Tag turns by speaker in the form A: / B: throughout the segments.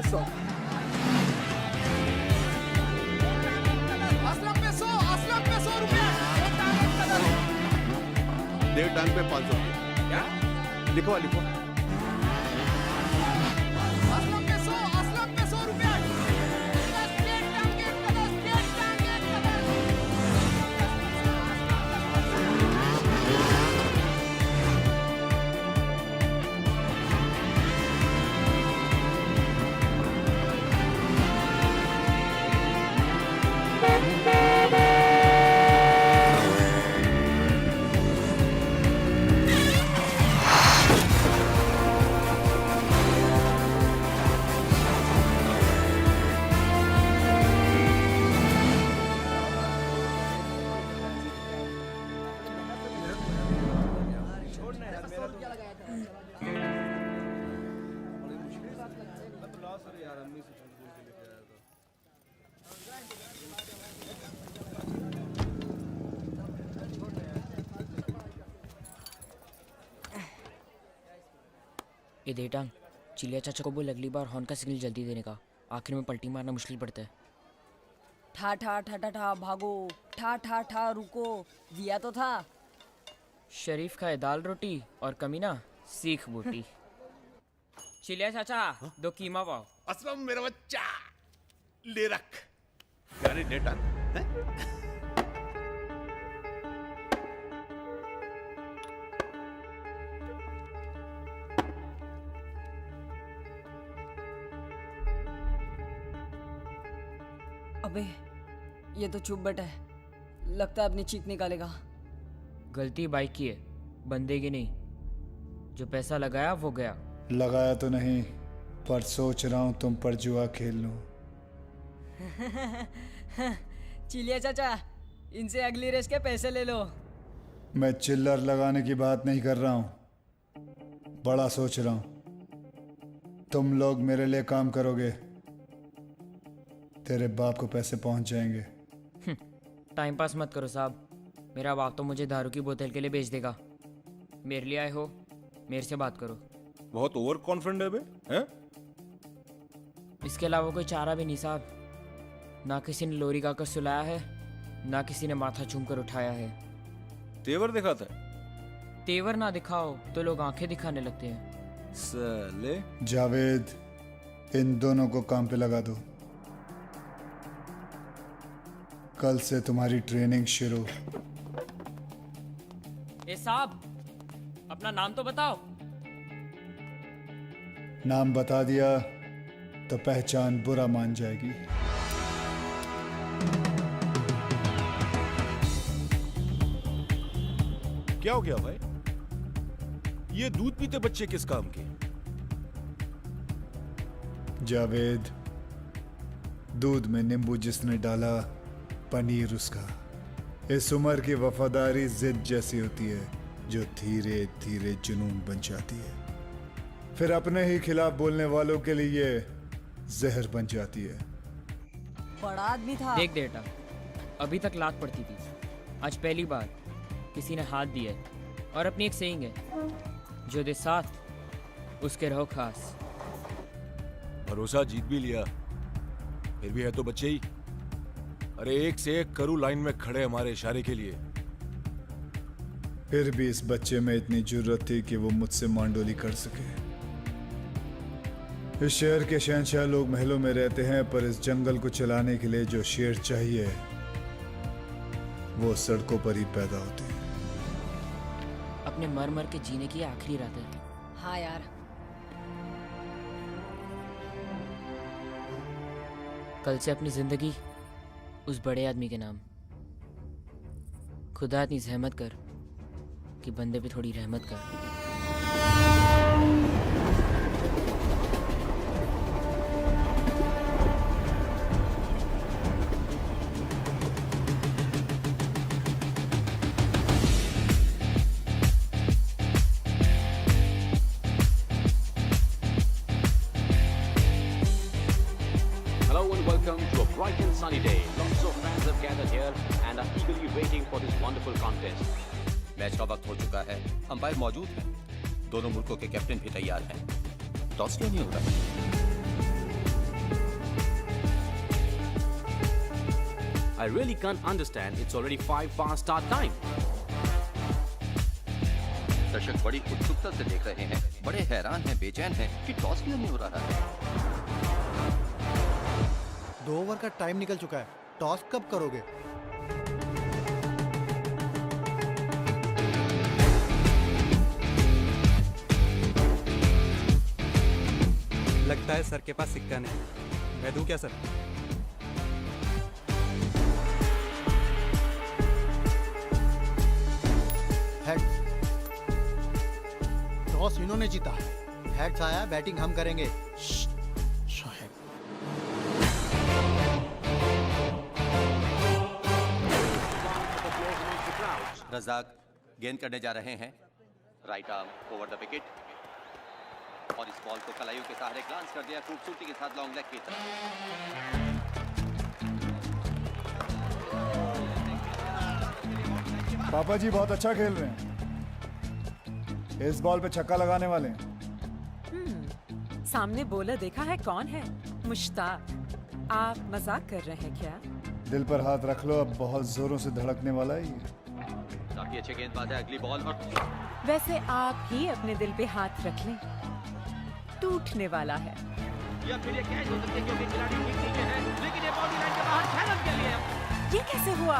A: peso. Aslam पे 100 रुपया.
B: 1.5 ton पे 500 रुपये.
A: क्या?
B: लिखो लिखो.
A: असलम पे 100 रुपया.
C: ये देटांग, चिलिया चाचा को बोल अगली बार हॉर्न का सिग्नल जल्दी देने का. आखिर में पलटी मारना मुश्किल पड़ता है.
D: ठा ठा ठा ठा ठा भागो, ठा ठा ठा रुको. दिया तो था.
C: शरीफ खाए दाल रोटी और कमीना सीख बोटी. चिलिया चाचा, 2 कीमा पाव.
B: असलम मेरा बच्चा, ले रख. यानी डेटा हैं?
D: अबे ये तो चुप बैठा है. लगता है अपनी चीख निकालेगा.
C: गलती बाइक की है, बंदे की नहीं. जो पैसा लगाया वो गया.
E: लगाया तो नहीं, पर सोच रहा हूँ तुम पर जुआ खेल लूं.
D: चिलिया चाचा, इनसे अगली रेस के पैसे ले लो.
E: मैं चिल्लर लगाने की बात नहीं कर रहा हूँ, बड़ा सोच रहा हूँ. तुम लोग मेरे लिए काम करोगे, तेरे बाप को पैसे पहुंच जाएंगे.
C: टाइम पास मत करो साहब. मेरा बाप तो मुझे दारू की बोतल के लिए बेच देगा. मेरे लिए आए हो, मेरे से बात करो.
B: बहुत ओवर कॉन्फिडेंट है बे, हैं?
C: इसके अलावा कोई चारा भी नहीं साहब. ना किसी ने लोरी गाकर सुलाया है, ना किसी ने माथा चूम कर उठाया है.
B: तेवर दिखाता है.
C: तेवर ना दिखाओ तो लोग आंखें दिखाने लगते हैं.
B: साले.
E: जावेद, इन दोनों को काम पे लगा दो. कल से तुम्हारी ट्रेनिंग शुरू.
C: ए साहब, अपना नाम तो बताओ.
E: नाम बता दिया तो पहचान बुरा मान जाएगी.
B: क्या हो गया भाई? ये दूध पीते बच्चे किस काम के?
E: जावेद, दूध में नींबू जिसने डाला, पनीर उसका. इस उम्र की वफादारी जिद जैसी होती है जो धीरे धीरे जुनून बन जाती है, फिर अपने ही खिलाफ बोलने वालों के लिए जहर बन जाती है.
D: बड़ा आदमी था.
C: देख बेटा, अभी तक लात पड़ती थी, आज पहली बार किसी ने हाथ दिया है. और अपनी एक सेइंग है, जो दे साथ उसके रहो खास.
B: भरोसा जीत भी लिया, फिर भी है तो बच्चे ही. अरे एक से एक करू लाइन में खड़े हमारे इशारे के लिए.
E: फिर भी इस बच्चे में इतनी जुर्रत थी कि वो मुझसे मांडोली कर सके. इस शहर के शहंशाह लोग महलों में रहते हैं, पर इस जंगल को चलाने के लिए जो शेर चाहिए वो सड़कों पर ही पैदा होते हैं.
C: अपने मर मर के जीने की आखिरी रात है.
D: हाँ यार.
C: कल से अपनी जिंदगी उस बड़े आदमी के नाम. खुदा इतनी जहमत कर कि बंदे पे थोड़ी रहमत कर.
F: Welcome to a bright and sunny day. Lots of fans have gathered here and are eagerly waiting for this wonderful contest.
G: Match का वक्त हो चुका है, अंपायर मौजूद हैं, दोनों मुल्कों के कैप्टन भी तैयार हैं. टॉस क्यों नहीं हो रहा?
F: I really can't understand. It's already 5 past start time.
G: दर्शक बड़ी उत्सुकता से देख रहे हैं, बड़े हैरान हैं, बेचैन हैं कि टॉस क्यों नहीं हो रहा है।
H: 2 ओवर का टाइम निकल चुका है, टॉस कब करोगे?
I: लगता है सर के पास सिक्का नहीं। मैं दूं क्या सर?
H: हेड। टॉस इन्होंने जीता है। हेड्स आया, बैटिंग हम करेंगे। शायद।
G: रजाक गेंद करने जा रहे हैं, right arm over the wicket और इस बॉल को कलाइयों के सहारे ग्लांस कर दिया खूबसूरती के साथ लॉन्ग लेग की तरफ।
E: पापा जी बहुत अच्छा खेल रहे हैं। इस बॉल पे छक्का लगाने वाले हैं।
J: सामने बॉलर देखा है कौन है? मुश्ताक। आप मजाक कर रहे हैं क्या?
E: दिल पर हाथ रख लो, अब बहुत जोरों से धड़कने वाला है ये।
G: काफी अच्छे गेंदबाज है, अगली बॉल और
J: वैसे आप ही अपने दिल पे हाथ रख लें, टूटने वाला है।
F: या फिर ये कैच हो सकती है क्योंकि खिलाड़ी ठीक नीचे है, लेकिन ये बाउंड्री लाइन के बाहर 6 रन के लिए।
J: ये कैसे हुआ?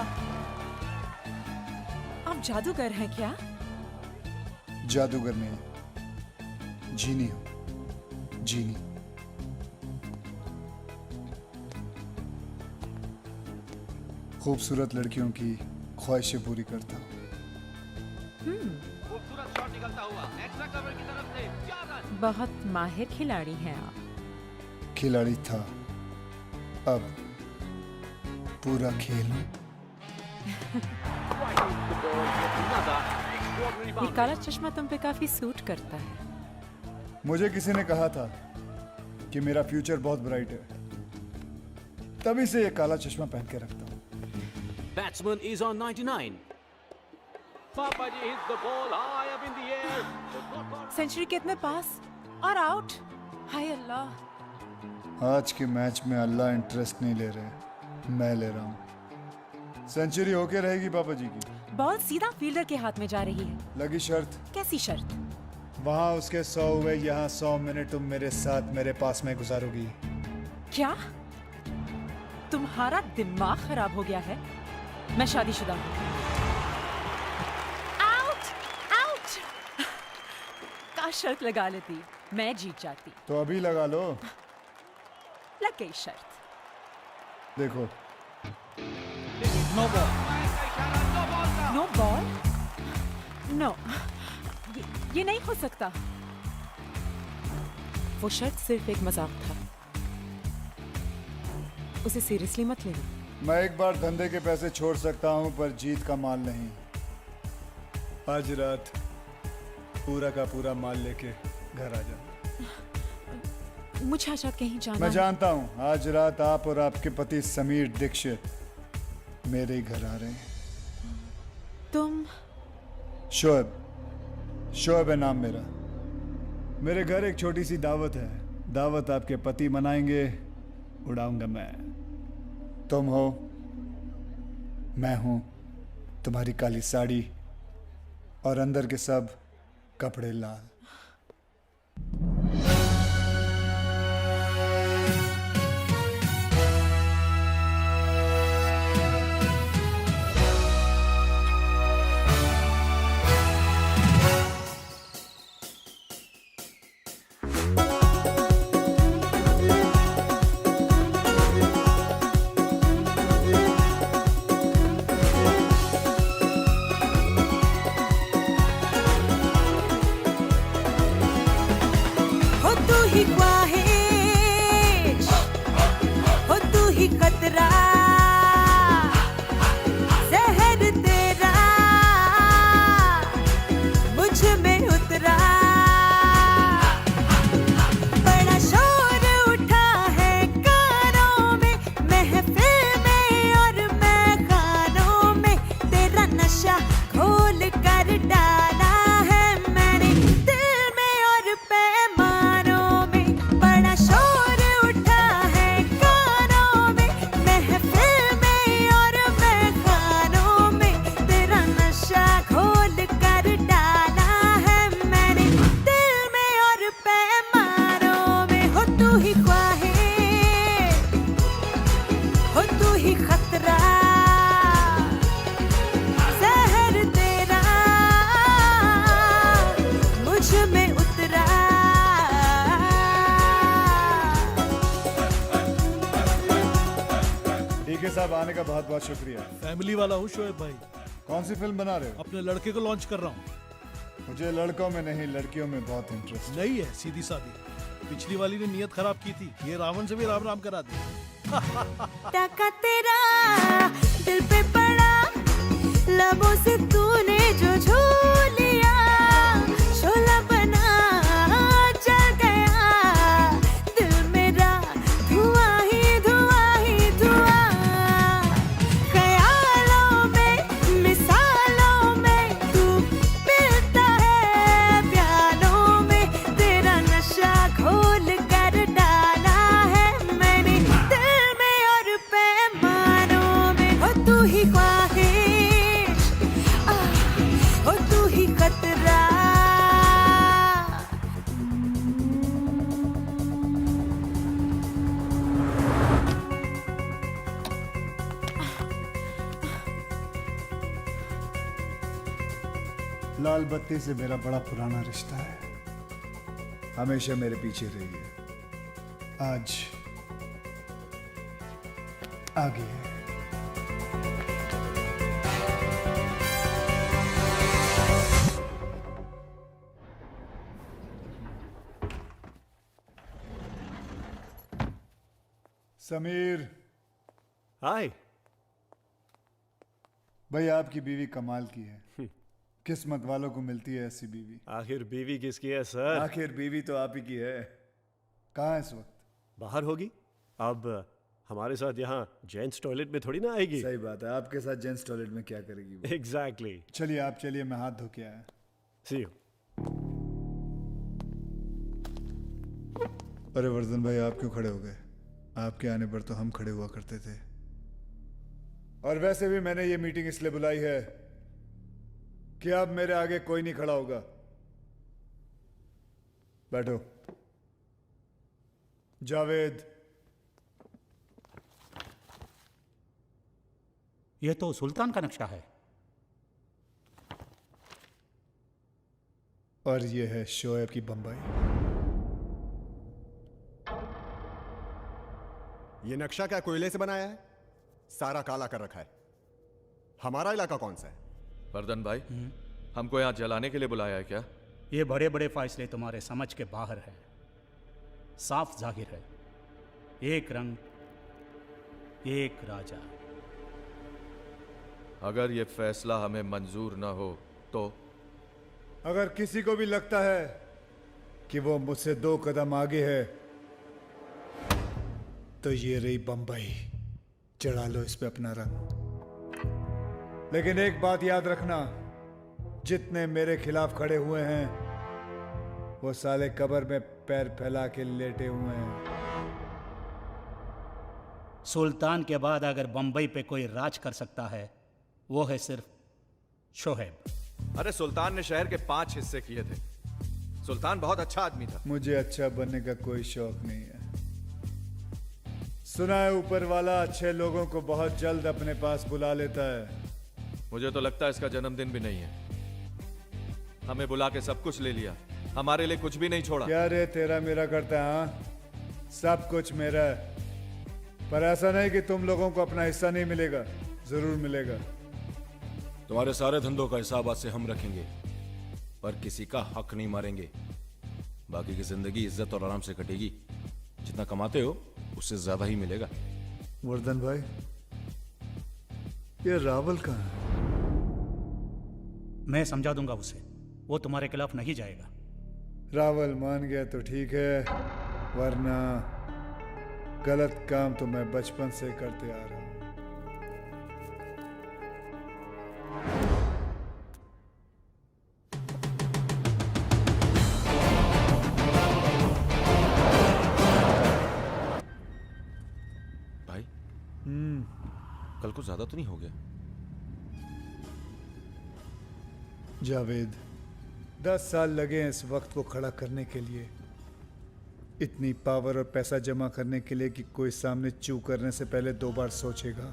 J: आप जादूगर हैं क्या?
E: जादूगर नहीं, जीनी हूं, जीनी। खूबसूरत लड़कियों की ख्वाहिशें पूरी करता हूं।
F: खूबसूरत शॉट निकलता हुआ एक्स्ट्रा कवर की तरफ से 4 रन।
J: बहुत माहिर खिलाड़ी हैं आप।
E: खिलाड़ी था, अब पूरा खेल हूं।
J: ये काला चश्मा तुम पे काफी सूट करता है।
E: मुझे किसी ने कहा था कि मेरा फ्यूचर बहुत ब्राइट है, तभी से ये काला चश्मा पहन के रखता हूं।
F: Batsman is on 99. Papaji hits the ball high up in the air.
J: Century कितने पास और आउट? हाय अल्लाह।
E: आज के मैच में अल्लाह इंटरेस्ट नहीं ले रहे, मैं ले रहा हूं। सेंचुरी होके रहेगी पापा जी की।
J: बॉल सीधा फील्डर के हाथ में जा रही है।
E: लगी शर्त।
J: कैसी शर्त?
E: वहां उसके 100 हुए, यहाँ 100 मिनट तुम मेरे साथ मेरे पास में गुजारोगी।
J: क्या तुम्हारा दिमाग खराब हो गया है? मैं शादीशुदा हूँ। Out out. काश शर्त लगा लेती, मैं जीत जाती।
E: तो अभी लगा लो।
J: लग गई शर्त।
E: देखो
J: नो बॉल। नो, ये नहीं हो सकता। वो शर्त सिर्फ एक मजाक था, उसे सीरियसली मत लेना।
E: मैं एक बार धंधे के पैसे छोड़ सकता हूं, पर जीत का माल नहीं। आज रात पूरा का पूरा माल लेके घर आ जाओ।
J: मुझे आज रात कहीं जाना
E: मैं
J: है।
E: जानता हूं, आज रात आप और आपके पति समीर दीक्षित मेरे ही घर आ रहे हैं।
J: तुम?
E: शोएब है नाम मेरा। मेरे घर एक छोटी सी दावत है। दावत आपके पति मनाएंगे, उड़ाऊंगा मैं। तुम हो, मैं हूं, तुम्हारी काली साड़ी और अंदर के सब कपड़े लाल। साहब आने का बहुत बहुत शुक्रिया।
K: फैमिली वाला हूँ शोएब भाई।
E: कौन सी फिल्म बना रहे हो?
K: अपने लड़के को लॉन्च कर रहा हूँ।
E: मुझे लड़कों में नहीं लड़कियों में बहुत इंटरेस्ट।
K: नहीं है, सीधी सादी। पिछली वाली ने नियत खराब की थी, ये रावण से भी राम राम करा दी।
L: टका तेरा दिल पे पड़ा, लबों से तूने जो छू लिया, शोला बना जल गया दिल मेरा, धुआं ही धुआं ही धुआं। ख्यालों में मिसालों में तू मिलता है, प्यालों में तेरा नशा घोल कर डाला है मैंने दिल में और पैमानों में। हो तू ही ख्वाहिश, हो तू ही खतरा।
E: लाल बत्ती से मेरा बड़ा पुराना रिश्ता है, हमेशा मेरे पीछे रही है, आज आगे है। समीर।
M: हाय
E: भाई आपकी बीवी कमाल की है, किस्मत वालों को मिलती है ऐसी बीवी।
M: आखिर बीवी किसकी है सर?
E: आखिर बीवी तो आप ही की है। कहाँ है इस वक्त?
M: बाहर होगी। अब हमारे साथ यहाँ जेंट्स टॉयलेट में थोड़ी ना आएगी।
E: सही बात है, आपके साथ जेंट्स टॉयलेट में क्या करेगी वो?
M: एग्जैक्टली।
E: चलिए आप चलिए, मैं हाथ धो के आया।
M: सी यू।
E: अरे वर्धन भाई आप क्यों खड़े हो गए? आपके आने पर तो हम खड़े हुआ करते थे। और वैसे भी मैंने ये मीटिंग इसलिए बुलाई है कि अब मेरे आगे कोई नहीं खड़ा होगा। बैठो। जावेद।
N: यह तो सुल्तान का नक्शा है।
E: और ये है शोएब की बम्बई।
O: ये नक्शा क्या कोयले से बनाया है? सारा काला कर रखा है। हमारा इलाका कौन सा है?
B: वर्धन भाई, हमको यहाँ जलाने के लिए बुलाया है क्या?
N: ये बड़े बड़े फैसले तुम्हारे समझ के बाहर है। साफ जाहिर है, एक रंग एक राजा।
B: अगर ये फैसला हमें मंजूर ना हो तो?
E: अगर किसी को भी लगता है कि वो मुझसे 2 कदम आगे है तो ये रही बंबई, चढ़ा लो इस पे अपना रंग। लेकिन एक बात याद रखना, जितने मेरे खिलाफ खड़े हुए हैं वो साले कब्र में पैर फैला के लेटे हुए हैं।
N: सुल्तान के बाद अगर बंबई पे कोई राज कर सकता है वो है सिर्फ शोएब।
B: अरे सुल्तान ने शहर के 5 हिस्से किए थे। सुल्तान बहुत अच्छा आदमी था।
E: मुझे अच्छा बनने का कोई शौक नहीं है। सुना है ऊपर वाला अच्छे लोगों को बहुत जल्द अपने पास बुला लेता है।
B: मुझे तो लगता है इसका जन्मदिन भी नहीं है। हमें बुला के सब कुछ ले लिया, हमारे लिए कुछ भी नहीं छोड़ा।
E: क्या रे तेरा मेरा करता है? हाँ, सब कुछ मेरा है। पर ऐसा नहीं कि तुम लोगों को अपना हिस्सा नहीं मिलेगा, जरूर मिलेगा।
B: तुम्हारे सारे धंधों का हिसाब आज से हम रखेंगे, पर किसी का हक नहीं मारेंगे। बाकी की जिंदगी इज्जत और आराम से कटेगी। जितना कमाते हो उससे ज्यादा ही मिलेगा।
E: वर्धन भाई, ये रावल कहाँ है?
N: मैं समझा दूंगा उसे, वो तुम्हारे खिलाफ नहीं जाएगा।
E: रावल मान गया तो ठीक है, वरना गलत काम तो मैं बचपन से करते आ रहा हूं।
B: भाई, कल को ज्यादा तो नहीं हो गया?
E: जावेद, 10 साल लगे हैं इस वक्त को खड़ा करने के लिए। इतनी पावर और पैसा जमा करने के लिए कि कोई सामने चू करने से पहले 2 बार सोचेगा।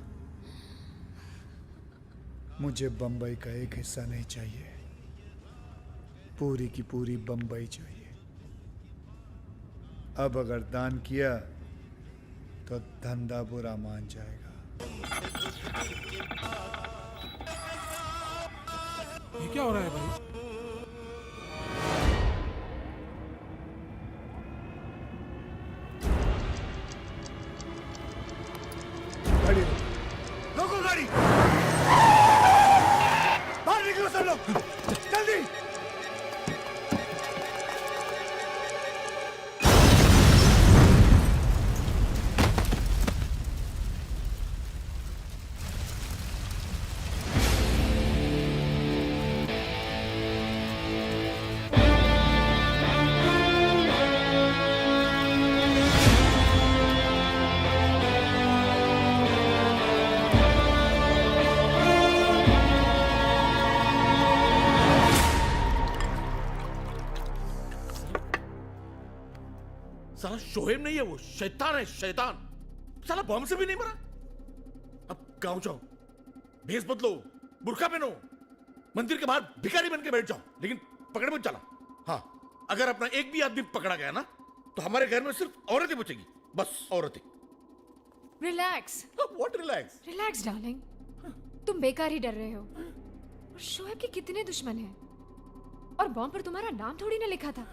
E: मुझे बंबई का एक हिस्सा नहीं चाहिए, पूरी की पूरी बंबई चाहिए। अब अगर दान किया तो धंधा बुरा मान जाएगा।
K: ये क्या हो रहा है भाई?
E: गाड़ी रोको, गाड़ी बाहर निकलो सब लोग, जल्दी।
K: साला शोएब नहीं है, वो शैतान है, शैतान। साला बम से भी नहीं मरा। अब गांव जाओ, भेष बदलो, बुर्का पहनो, मंदिर के बाहर भिखारी बन के बैठ जाओ, लेकिन पकड़ मत चला। हाँ, अगर अपना एक भी आदमी पकड़ा गया ना, तो हमारे घर में सिर्फ औरतें बचेगी, बस औरतें।
P: Relax.
K: What relax?
P: Relax darling, तुम बेकार ही डर रहे हो। और शोएब के कितने दुश्मन हैं, और बॉम्ब पर तुम्हारा नाम थोड़ी ना लिखा था।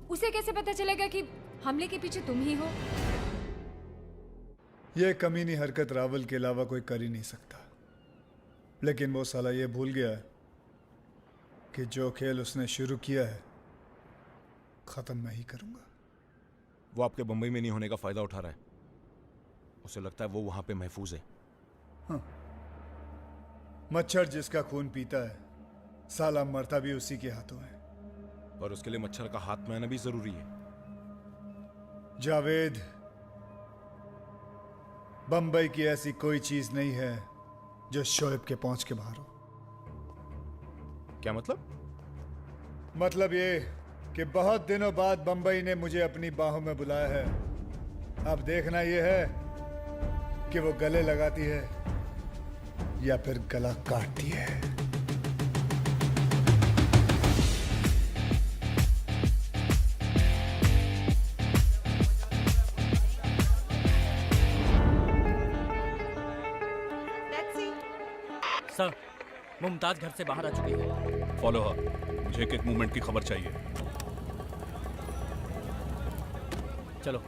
P: उसे कैसे पता चलेगा कि हमले के पीछे तुम ही हो?
E: यह कमीनी हरकत रावल के अलावा कोई कर ही नहीं सकता, लेकिन वो साला ये भूल गया है कि जो खेल उसने शुरू किया है खत्म मैं ही करूंगा।
B: वो आपके बंबई में नहीं होने का फायदा उठा रहा है। उसे लगता है वो वहां पे महफूज है।
E: हाँ। मच्छर जिसका खून पीता है, साला मरता भी उसी के हाथों है।
B: पर उसके लिए मच्छर का हाथ में आना भी जरूरी है।
E: जावेद, बंबई की ऐसी कोई चीज नहीं है जो शोएब के पहुंच के बाहर हो।
B: क्या मतलब?
E: मतलब ये कि बहुत दिनों बाद बंबई ने मुझे अपनी बाहों में बुलाया है। अब देखना यह है कि वो गले लगाती है या फिर गला काटती है।
C: सर, मुमताज घर से बाहर आ चुकी है।
Q: फॉलो हर, मुझे एक मूवमेंट की खबर चाहिए।
C: चलो।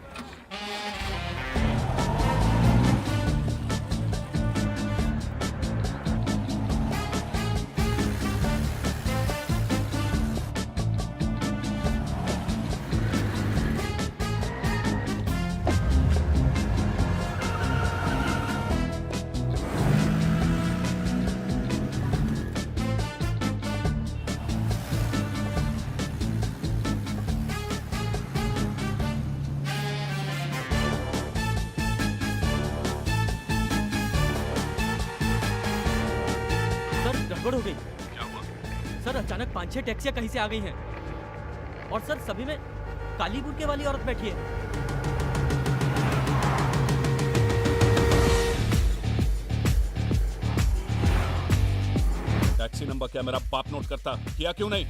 C: गड़बड़ हो गई।
Q: क्या हुआ?
C: सर, अचानक 5-6 टैक्सियां कहीं से आ गई हैं, और सर सभी में काली बुर्के वाली औरत बैठी है।
Q: टैक्सी नंबर क्या मेरा बाप नोट करता? किया क्यों नहीं?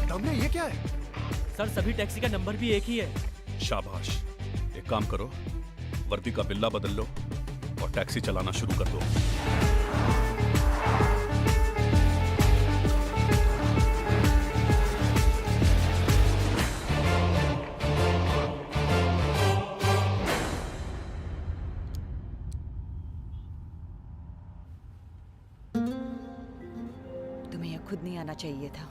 O: तुमने ये क्या है?
C: सर, सभी टैक्सी का नंबर भी एक ही है।
Q: शाबाश। एक काम करो, वर्दी का बिल्ला बदल लो और टैक्सी चलाना शुरू कर दो।
J: तुम्हें यह खुद नहीं आना चाहिए था।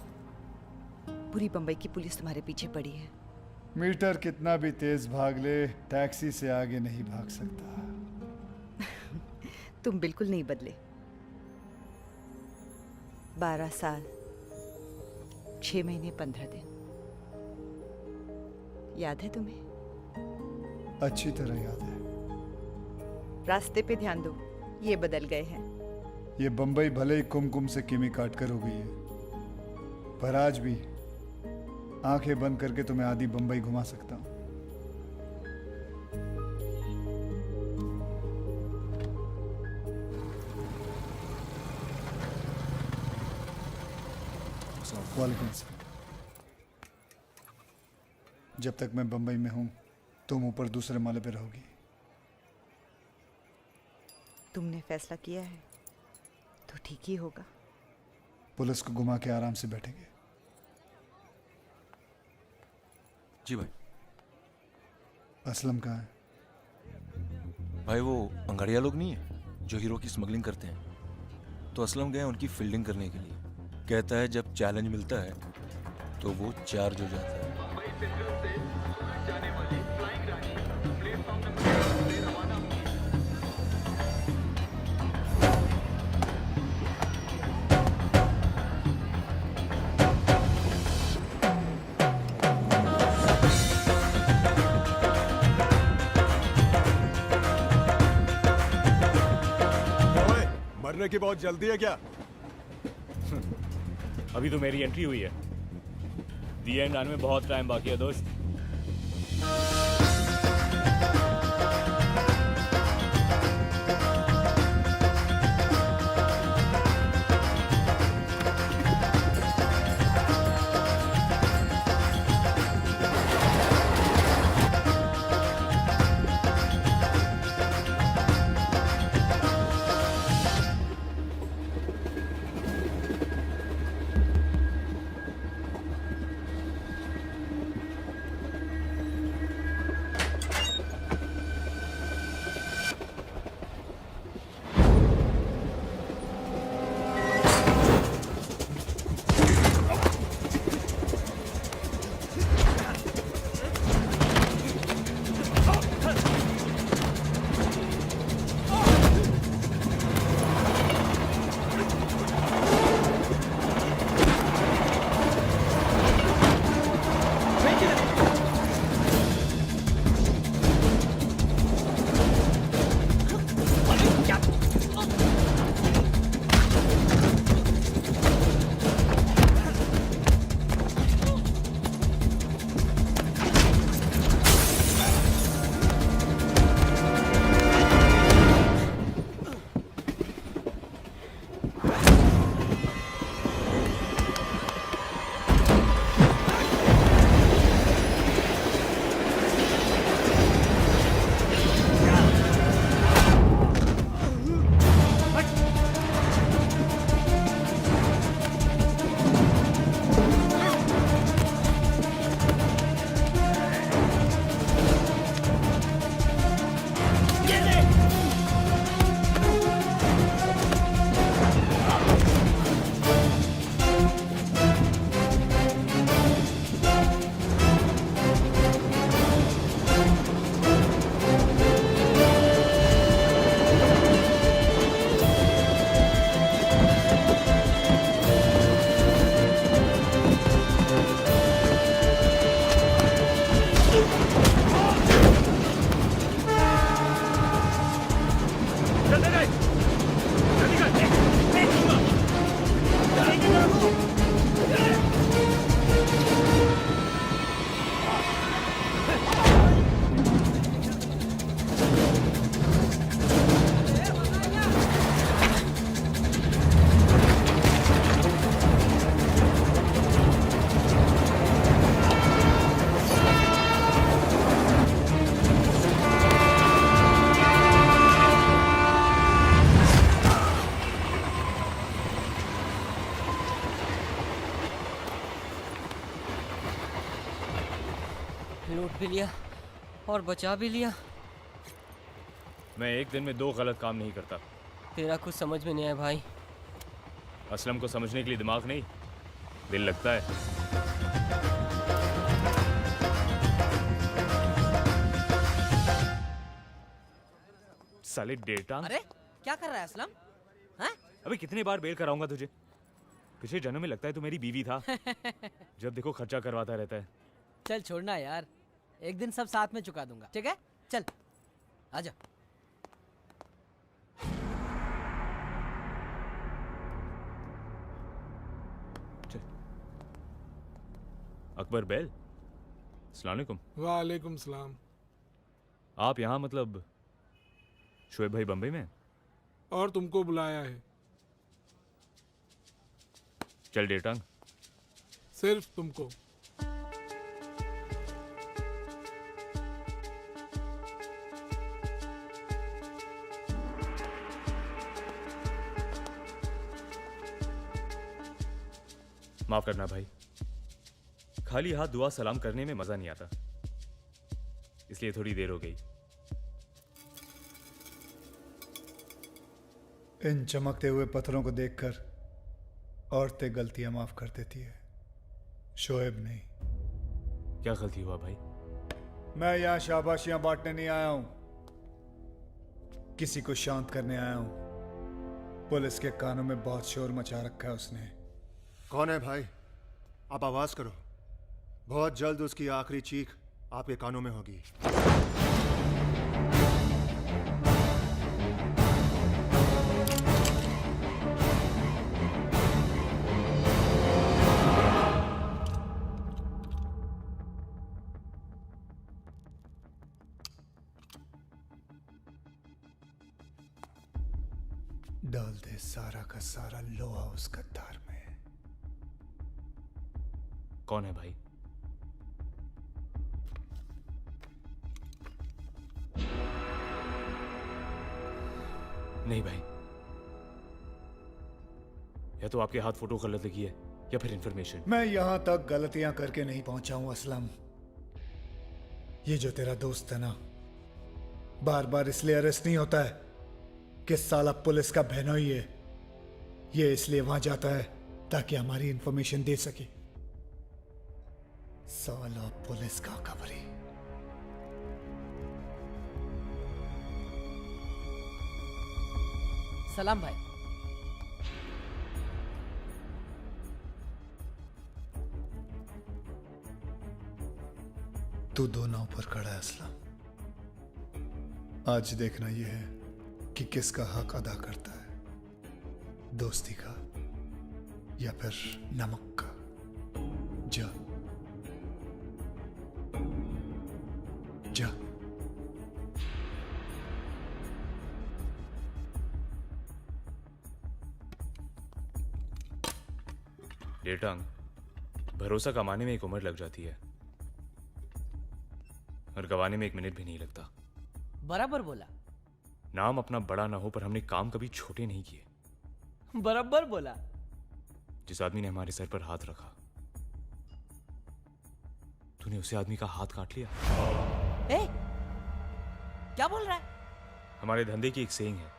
J: पूरी बंबई की पुलिस तुम्हारे पीछे पड़ी है।
E: मीटर कितना भी तेज भाग ले, टैक्सी से आगे नहीं भाग सकता।
J: तुम बिल्कुल नहीं बदले। 12 साल 6 महीने 15 दिन, याद है तुम्हें?
E: अच्छी तरह याद है।
J: रास्ते पे ध्यान दो, ये बदल गए हैं।
E: ये बंबई भले ही कुमकुम से किमी काट कर हो गई है, पर आज भी आंखें बंद करके तुम्हें आधी बंबई घुमा सकता हूं। वालेकुम सलाम। जब तक मैं बंबई में हूं, तुम ऊपर दूसरे माले पे रहोगी।
L: तुमने फैसला किया है तो ठीक ही होगा।
E: पुलिस को घुमा के आराम से बैठेंगे।
B: जी भाई।
E: असलम कहाँ है?
B: भाई वो अंगाड़िया लोग नहीं है जो हीरो की स्मगलिंग करते हैं, तो असलम गए उनकी फील्डिंग करने के लिए। कहता है जब चैलेंज मिलता है तो वो चार्ज हो जाता है।
O: मरने की बहुत जल्दी है क्या?
R: अभी तो मेरी एंट्री हुई है। दी एंड आने में बहुत टाइम बाकी है दोस्त।
C: लूट भी लिया और बचा भी लिया।
R: मैं एक दिन में 2 गलत काम नहीं करता।
C: तेरा कुछ समझ में नहीं आया भाई।
R: असलम को समझने के लिए दिमाग नहीं, दिल लगता है। साले डेटा।
D: अरे क्या कर रहा है असलम? हाँ?
R: अबे कितने बार बेल कराऊंगा तुझे? पिछले जन्म में लगता है तू मेरी बीवी था। जब देखो खर्चा करवाता रहता है।
D: चल छोड़ना यार, एक दिन सब साथ में चुका दूंगा, ठीक है? चल आजा।
R: अकबर बैल, अस्सलाम वालेकुम।
S: वालेकुम सलाम।
R: आप यहाँ मतलब शोएब भाई बम्बई में?
S: और तुमको बुलाया है।
R: चल डेटांग।
S: सिर्फ तुमको।
R: माफ करना भाई, खाली हाथ दुआ सलाम करने में मजा नहीं आता, इसलिए थोड़ी देर हो गई।
E: इन चमकते हुए पत्थरों को देखकर औरतें गलतियां माफ कर देती है, शोएब नहीं।
R: क्या गलती हुआ भाई?
E: मैं यहां शाबाशियां बांटने नहीं आया हूं, किसी को शांत करने आया हूं। पुलिस के कानों में बहुत शोर मचा रखा है उसने।
O: कौन है भाई? आप आवाज करो, बहुत जल्द उसकी आखिरी चीख आपके कानों में होगी।
E: डाल दे सारा का सारा लोहा उस गद्दार में।
R: कौन है भाई? नहीं भाई, या तो आपके हाथ फोटो गलत लगी है या फिर इंफॉर्मेशन।
E: मैं यहां तक गलतियां करके नहीं पहुंचा हूं असलम। ये जो तेरा दोस्त है ना, बार बार इसलिए अरेस्ट नहीं होता है कि साला पुलिस का बहनोई है। ये इसलिए वहां जाता है ताकि हमारी इंफॉर्मेशन दे सके। साला पुलिस का खबरी।
D: सलाम भाई।
E: तू दो नाव पर खड़ा है असलम। आज देखना यह है कि किसका हक अदा करता है, दोस्ती का या फिर नमक का। जा जा।
R: डेटांग, भरोसा कमाने में एक उम्र लग जाती है और गवाने में 1 मिनट भी नहीं लगता।
D: बराबर बोला।
R: नाम अपना बड़ा ना हो पर हमने काम कभी छोटे नहीं किए।
D: बराबर बोला।
R: जिस आदमी ने हमारे सर पर हाथ रखा, तूने उसे आदमी का हाथ काट लिया।
D: ए, क्या बोल रहा है?
R: हमारे धंधे की एक सेइंग है,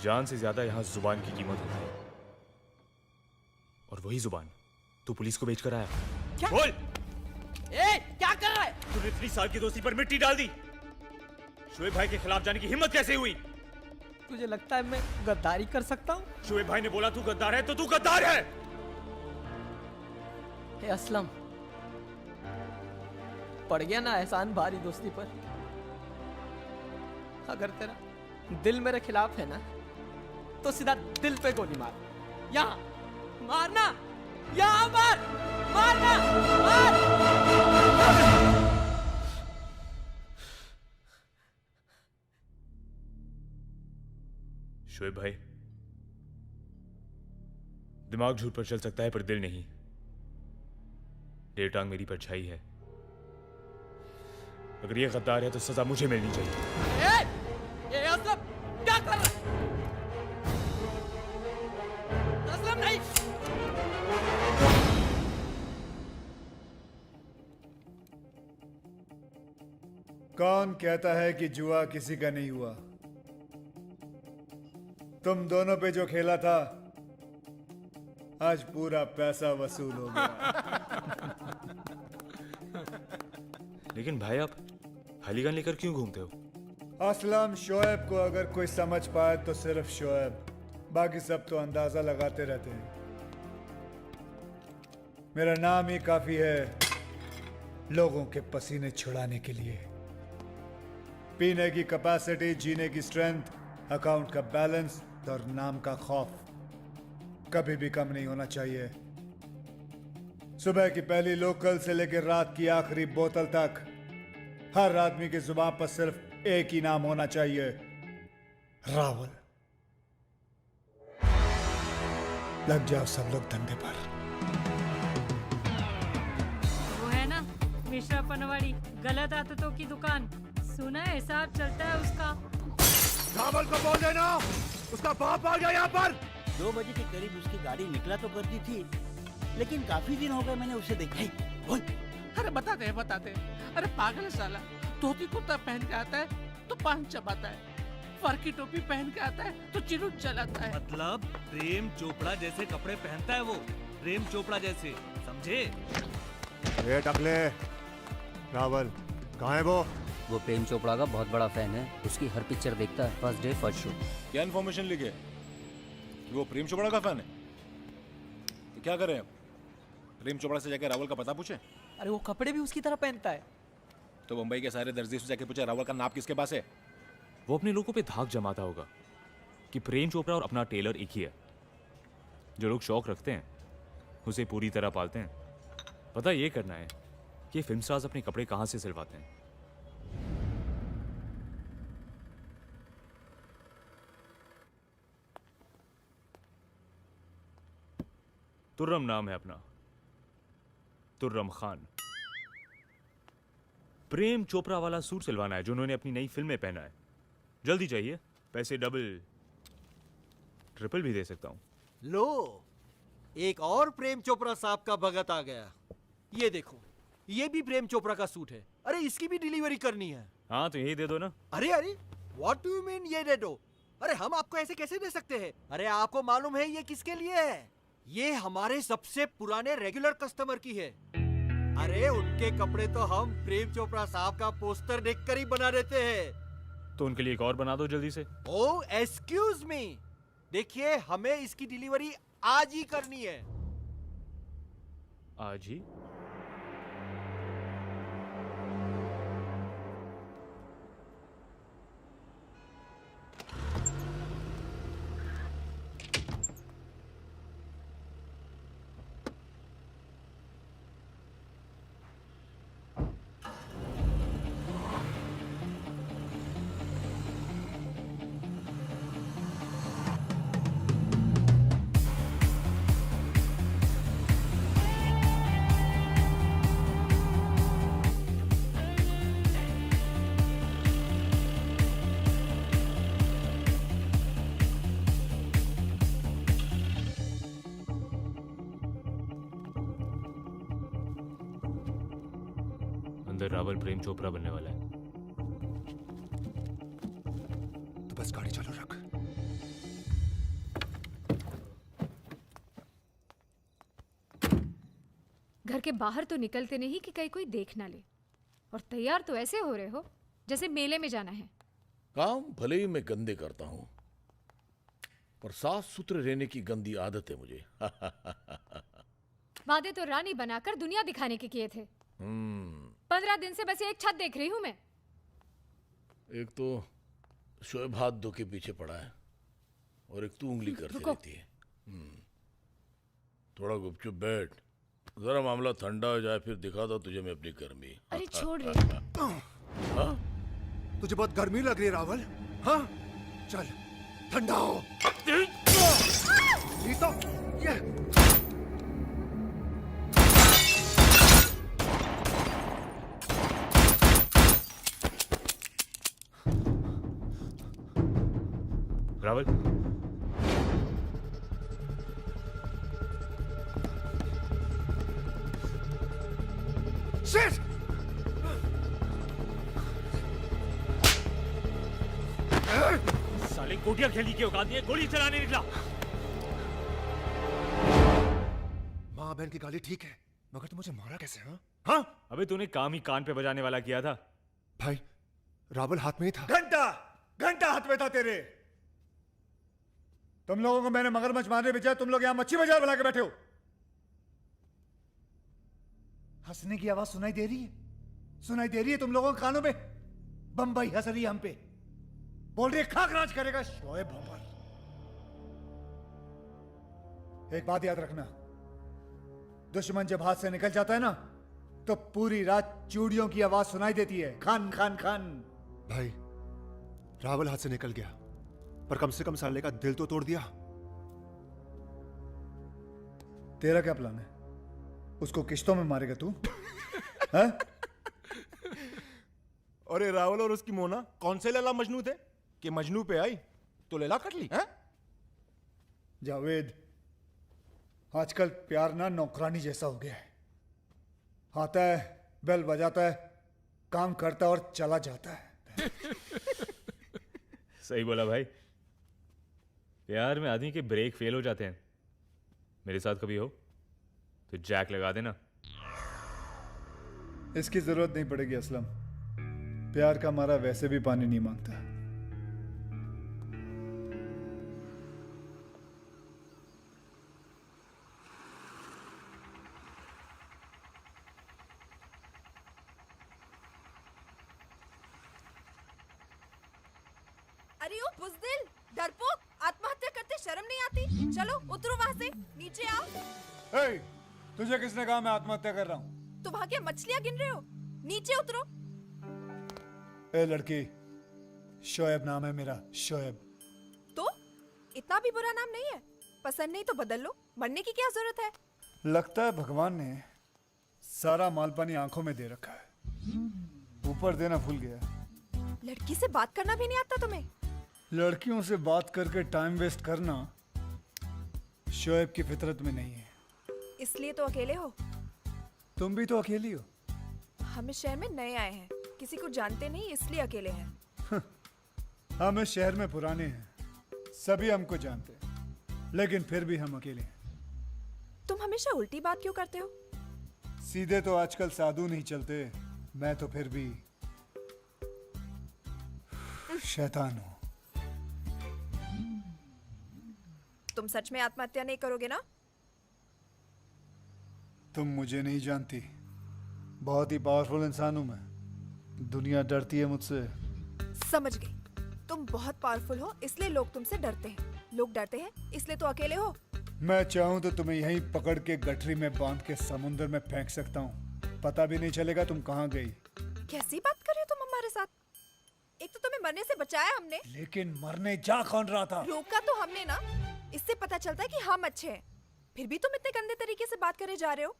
R: जान से ज्यादा यहां जुबान की कीमत होती है, और वही जुबान तू पुलिस को बेचकर आया।
D: क्या?
R: बोल।
D: ए, क्या कर रहा है?
R: तूने इतनी साल की दोस्ती पर मिट्टी डाल दी। शोएब भाई के खिलाफ जाने की हिम्मत कैसे हुई?
D: तुझे लगता है मैं गद्दारी कर सकता हूँ?
R: शोएब भाई ने बोला तू गद्दार है तो तू गद्दार है।
D: ए असलम, पड़ गया ना एहसान भारी दोस्ती पर। अगर तेरा दिल मेरे खिलाफ है ना, तो सीधा दिल पे गोली मार। यहाँ मारना, यहाँ मार, मारना, मार।
R: शोएब भाई, दिमाग झूठ पर चल सकता है पर दिल नहीं। डेटांग मेरी परछाई है। अगर ये गद्दार है तो सजा मुझे मिलनी चाहिए।
D: ए असलम, क्या कर रहा है? असलम नहीं।
E: कौन कहता है कि जुआ किसी का नहीं हुआ? तुम दोनों पे जो खेला था, आज पूरा पैसा वसूल हो गया।
R: लेकिन भाई, आप खाली गन लेकर क्यों घूमते हो?
E: असलम, शोएब को अगर कोई समझ पाए तो सिर्फ शोएब, बाकी सब तो अंदाजा लगाते रहते हैं। मेरा नाम ही काफी है लोगों के पसीने छुड़ाने के लिए। पीने की कैपेसिटी, जीने की स्ट्रेंथ, अकाउंट का बैलेंस और नाम का खौफ कभी भी कम नहीं होना चाहिए। सुबह की पहली लोकल से लेकर रात की आखिरी बोतल तक हर आदमी की जुबान पर सिर्फ एक ही नाम होना चाहिए, रावल। लग जाओ सब लोग धंधे पर।
T: वो है ना मिश्रा पनवाड़ी, गलत आदतों की दुकान। सुना है हिसाब चलता है उसका।
O: रावल को बोल देना, उसका बाप आ गया यहाँ पर।
U: 2 बजे के करीब उसकी गाड़ी निकला तो करती थी, लेकिन काफी दिन हो गए मैंने उसे देखा। बोल।
K: अरे बताते हैं। अरे पागल है साला, धोती कुर्ता पहन के आता है तो पान चबाता है, फर की टोपी पहन के आता है तो चिरुट चलाता है।
V: मतलब प्रेम चोपड़ा जैसे कपड़े पहनता है वो, प्रेम चोपड़ा जैसे, समझे?
O: ये टकले रावल कहाँ है
W: वो प्रेम चोपड़ा का बहुत बड़ा फैन है, उसकी हर पिक्चर देखता है, फर्स्ट डे फर्स्ट शो।
B: क्या इन्फॉर्मेशन लिखे कि वो प्रेम चोपड़ा का फैन है? तो क्या करें अब? प्रेम चोपड़ा से जाके रावल का पता पूछे?
D: अरे वो कपड़े भी उसकी तरह पहनता है।
B: तो मुंबई के सारे दर्जी से जाके पूछे रावल का नाप किसके पास है?
R: वो अपने लोगों पे धाक जमाता होगा कि प्रेम चोपड़ा और अपना टेलर एक ही है। जो लोग शौक रखते हैं उसे पूरी तरह पालते हैं। पता ये करना है कि फिल्म स्टार्स अपने कपड़े कहां से सिलवाते हैं। तुर्रम नाम है अपना, तुर्रम खान। प्रेम चोपड़ा वाला सूट सिलवाना है जो उन्होंने अपनी नई फिल्म में पहना है। जल्दी चाहिए, पैसे डबल ट्रिपल भी दे सकता हूं।
H: लो, एक और प्रेम चोपड़ा साहब का भगत आ गया। ये देखो, ये भी प्रेम चोपड़ा का सूट है। अरे इसकी भी डिलीवरी करनी है।
R: हाँ तो यही दे दो ना।
H: अरे व्हाट डू यू मीन ये दे दो? अरे हम आपको ऐसे कैसे दे सकते हैं? अरे आपको मालूम है ये किसके लिए है? ये हमारे सबसे पुराने रेगुलर कस्टमर की है। अरे उनके कपड़े तो हम प्रेम चोपड़ा साहब का पोस्टर देखकर ही बना देते हैं।
R: तो उनके लिए एक और बना दो जल्दी से।
H: ओह एक्सक्यूज मी, देखिए हमें इसकी डिलीवरी आज ही करनी है।
R: आज ही? रावल प्रेम चोपड़ा बनने वाला है।
O: तो बस गाड़ी चालू रख।
P: घर के बाहर तो निकलते नहीं कि कहीं कोई देख ना ले, और तैयार तो ऐसे हो रहे हो जैसे मेले में जाना है।
K: काम भले ही मैं गंदे करता हूं, पर साफ सुथरे रहने की गंदी आदत है मुझे।
P: वादे तो रानी बनाकर दुनिया दिखाने के किए थे। 15 दिन से बस एक छत देख रही हूं मैं।
K: एक तो शोएब हाथ धो के पीछे पड़ा है और एक तू उंगली करती रहती है। थोड़ा गुपचुप बैठ, जरा मामला ठंडा हो जाए फिर दिखा दो तुझे मैं अपनी गर्मी।
P: अरे छोड़ रे।
O: हाँ? तुझे बहुत गर्मी लग रही है रावल? हाँ? चल ठंडा हो। ये तो ये
R: रावल,
O: शिट!
R: साले गोटियां खेलने की औकात नहीं है, गोली चलाने निकला।
O: माँ बहन की गाली ठीक है, मगर तू मुझे मारा कैसे? हाँ?
R: अबे तूने काम ही कान पे बजाने वाला किया था।
O: भाई रावल हाथ में ही था।
E: घंटा हाथ में था तेरे। तुम लोगों को मैंने मगरमच्छ मारने भेजा, तुम लोग यहां मच्छी बाजार बना के बैठे हो। हंसने की आवाज सुनाई दे रही है? सुनाई दे रही है तुम लोगों के कानों में? बंबई हंस रही है हम पे, बोल रही है खाक राज करेगा शोएब भोपाल। एक बात याद रखना, दुश्मन जब हाथ से निकल जाता है ना तो पूरी रात चूड़ियों की आवाज सुनाई देती है, खान खान खान।
O: भाई रावल हाथ से निकल गया, पर कम से कम साले का दिल तो तोड़ दिया।
E: तेरा क्या प्लान है? उसको किश्तों में मारेगा तू? हाँ?
B: अरे रावल और उसकी मोना कौन से लैला मजनू थे कि मजनू पे आई तो लैला कट ली? हैं?
E: जावेद, आजकल प्यार ना नौकरानी जैसा हो गया है। आता है, बेल बजाता है, काम करता है और चला जाता है।
R: सही बोला भाई। प्यार में आदमी के ब्रेक फेल हो जाते हैं। मेरे साथ कभी हो तो जैक लगा देना।
E: इसकी जरूरत नहीं पड़ेगी असलम। प्यार का मारा वैसे भी पानी नहीं मांगता।
A: अरे ओ बुज़दिल, डरपोक, आत्महत्या करते शर्म नहीं आती? चलो उतरो वहाँ से, नीचे आओ।
E: हे, तुझे किसने कहा मैं आत्महत्या कर रहा हूँ?
A: तुम वहाँ क्या मछलियाँ गिन रहे हो? नीचे उतरो।
E: ए लड़की, शोएब नाम है मेरा, शोएब।
A: तो इतना भी बुरा नाम नहीं है। पसंद नहीं तो बदल लो, मरने की क्या जरूरत है?
E: लगता है भगवान ने सारा माल पानी आंखों में दे रखा है, ऊपर देना भूल गया।
A: लड़की से बात करना भी नहीं आता तुम्हें?
E: लड़कियों से बात करके टाइम वेस्ट करना शोएब की फितरत में नहीं है।
A: इसलिए तो अकेले हो।
E: तुम भी तो अकेली हो।
A: हम इस शहर में नए आए हैं, किसी को जानते नहीं, इसलिए अकेले हैं।
E: हम इस शहर में पुराने हैं, सभी हमको जानते हैं, लेकिन फिर भी हम अकेले हैं।
A: तुम हमेशा उल्टी बात क्यों करते हो?
E: सीधे तो आजकल साधु नहीं चलते, मैं तो फिर भी शैतान हूँ।
A: तुम सच में आत्महत्या नहीं करोगे ना?
E: तुम मुझे नहीं जानती, बहुत ही पावरफुल इंसान हूं मैं। दुनिया डरती है मुझसे।
A: समझ गई, तुम बहुत पावरफुल हो इसलिए लोग तुमसे डरते हैं। लोग डरते हैं इसलिए तो अकेले हो।
E: मैं चाहूं तो तुम्हें यहीं पकड़ के गठरी में बांध के समुद्र में फेंक सकता हूँ, पता भी नहीं चलेगा तुम कहाँ गई।
A: कैसी बात कर रहे हो तुम हमारे साथ? एक तो तुम्हें मरने से बचाया हमने,
E: लेकिन मरने जा कौन रहा था?
A: रोका तो हमने ना। इससे पता चलता है कि हम अच्छे हैं, फिर भी तुम इतने गंदे तरीके से बात करे जा रहे हो।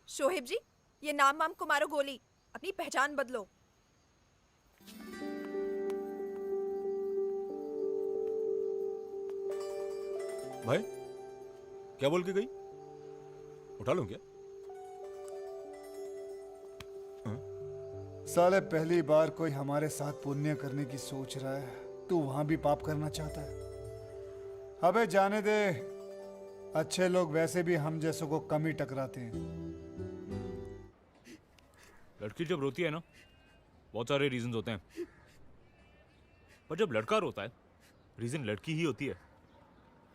A: शोहेब जी, ये नाम वाम को मारो गोली, अपनी पहचान बदलो।
B: भाई क्या बोल के गई? उठा लूं क्या?
E: साले पहली बार कोई हमारे साथ पुण्य करने की सोच रहा है, तू वहां भी पाप करना चाहता है? अबे जाने दे, अच्छे लोग वैसे भी हम जैसों को कम ही टकराते हैं।
R: लड़की जब रोती है ना, बहुत सारे रीजंस होते हैं, पर जब लड़का रोता है रीजन लड़की ही होती है।